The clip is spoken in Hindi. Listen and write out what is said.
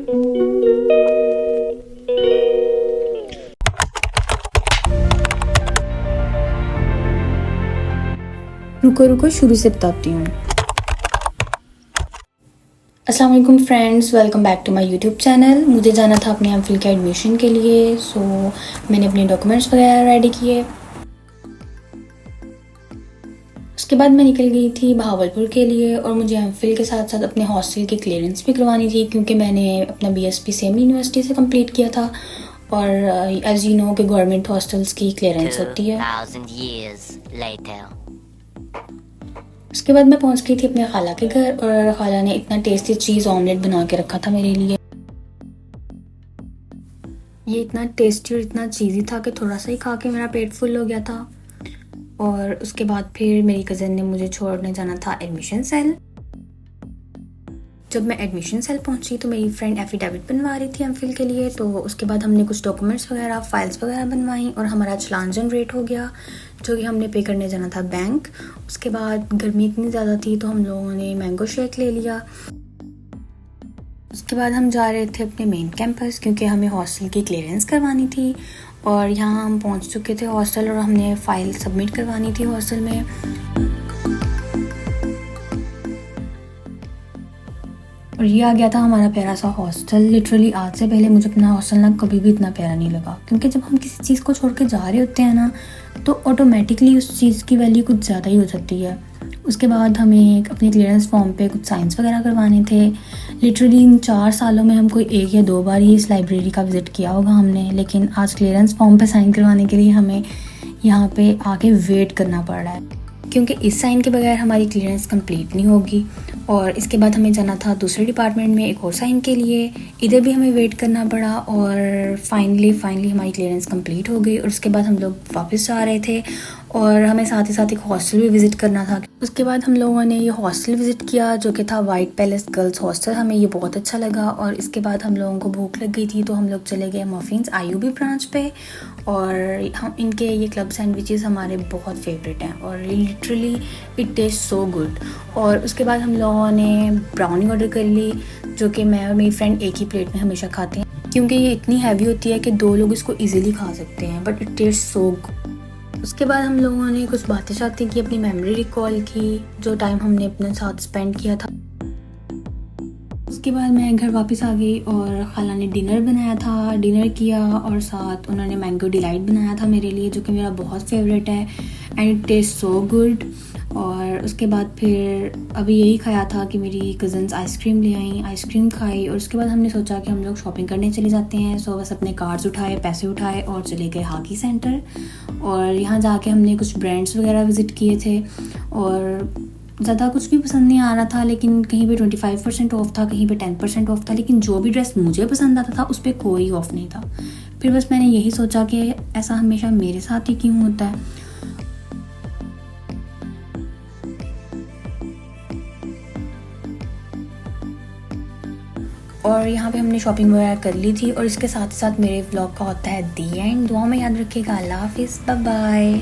रुको रुको शुरू से बताती हूँ। अस्सलाम वालेकुम friends, welcome back to my YouTube channel. मुझे जाना था अपने एमफिल के एडमिशन के लिए, सो मैंने अपने डॉक्यूमेंट्स वगैरह रेडी किए। उसके बाद मैं निकल गई थी बहावलपुर के लिए, और मुझे एमफिल के साथ साथ अपने हॉस्टल की क्लियरेंस भी करवानी थी, क्योंकि मैंने अपना बीएसपी सेम यूनिवर्सिटी से कंप्लीट किया था, और एज यू नो कि गवर्नमेंट हॉस्टल्स की क्लियरेंस होती है। 2000 years later. उसके बाद मैं पहुंच गई थी अपने खाला के घर, और खाला ने इतना टेस्टी चीज़ ऑमलेट बना के रखा था मेरे लिए। ये इतना टेस्टी और इतना चीज़ी था कि थोड़ा सा ही खा के मेरा पेट फुल हो गया था। और उसके बाद फिर मेरी कज़न ने मुझे छोड़ने जाना था एडमिशन सेल। जब मैं एडमिशन सेल पहुंची तो मेरी फ्रेंड एफिडेविट बनवा रही थी एमफिल के लिए, तो उसके बाद हमने कुछ डॉक्यूमेंट्स वगैरह फाइल्स वगैरह बनवाई, और हमारा चलान जनरेट हो गया, जो कि हमने पे करने जाना था बैंक। उसके बाद गर्मी इतनी ज़्यादा थी तो हम लोगों ने मैंगो शेक ले लिया। उसके बाद हम जा रहे थे अपने मेन कैंपस, क्योंकि हमें हॉस्टल की क्लियरेंस करवानी थी। और यहाँ हम पहुँच चुके थे हॉस्टल, और हमने फ़ाइल सबमिट करवानी थी हॉस्टल में। और ये आ गया था हमारा प्यारा सा हॉस्टल। लिटरली आज से पहले मुझे अपना हॉस्टल ना कभी भी इतना प्यारा नहीं लगा, क्योंकि जब हम किसी चीज़ को छोड़ के जा रहे होते हैं ना, तो ऑटोमेटिकली उस चीज़ की वैल्यू कुछ ज़्यादा ही हो जाती है। उसके बाद हमें अपनी क्लियरेंस फॉर्म पे कुछ साइंस वगैरह करवाने थे। लिटरली इन 4 सालों में हम कोई 1 या 2 बार ही इस लाइब्रेरी का विज़िट किया होगा हमने, लेकिन आज क्लियरेंस फॉर्म पे साइन करवाने के लिए हमें यहाँ पे आके वेट करना पड़ रहा है, क्योंकि इस साइन के बगैर हमारी क्लियरेंस कंप्लीट नहीं होगी। और इसके बाद हमें जाना था दूसरे डिपार्टमेंट में एक और साइन के लिए, इधर भी हमें वेट करना पड़ा, और फाइनली हमारी क्लियरेंस कंप्लीट हो गई। और उसके बाद हम लोग वापस जा रहे थे, और हमें साथ ही साथ एक हॉस्टल भी विज़िट करना था। उसके बाद हम लोगों ने ये हॉस्टल विज़िट किया, जो कि था वाइट पैलेस गर्ल्स हॉस्टल। हमें ये बहुत अच्छा लगा। और इसके बाद हम लोगों को भूख लग गई थी, तो हम लोग चले गए मफिन्स आईयूबी ब्रांच पे, और हम इनके ये क्लब सैंडविचेस हमारे बहुत फेवरेट हैं, और literally it taste so good. और उसके बाद हम लोगों ने ब्राउनी ऑर्डर कर ली, जो कि मैं और मेरी फ्रेंड एक ही प्लेट में हमेशा खाते हैं, क्योंकि ये इतनी हैवी होती है कि 2 लोग इसको ईजिली खा सकते हैं, but it taste so good. उसके बाद हम लोगों ने कुछ बातें शातें की, अपनी मेमोरी रिकॉल की, जो टाइम हमने अपने साथ स्पेंड किया था। उसके बाद मैं घर वापस आ गई, और खाला ने डिनर बनाया था, डिनर किया, और साथ उन्होंने मैंगो डिलाइट बनाया था मेरे लिए, जो कि मेरा बहुत फेवरेट है, and it taste so good. और उसके बाद फिर अभी यही खाया था कि मेरी कज़न्स आइसक्रीम ले आई, आइसक्रीम खाई, और उसके बाद हमने सोचा कि हम लोग शॉपिंग करने चले जाते हैं। सो बस अपने कार्ड्स उठाए, पैसे उठाए, और चले गए हाकी सेंटर। और यहाँ जाके हमने कुछ ब्रांड्स वगैरह विज़िट किए थे, और ज़्यादा कुछ भी पसंद नहीं आ रहा था, लेकिन कहीं पे 25% ऑफ था, कहीं पे 10% ऑफ था, लेकिन जो भी ड्रेस मुझे पसंद आता था उस पर कोई ऑफ नहीं था। फिर बस मैंने यही सोचा कि ऐसा हमेशा मेरे साथ ही क्यों होता है। और यहाँ पे हमने शॉपिंग वगैरह कर ली थी, और इसके साथ साथ मेरे व्लॉग का होता है दी एंड। दुआ में याद रखिएगा। अल्लाह हाफिज़, बाय बाय।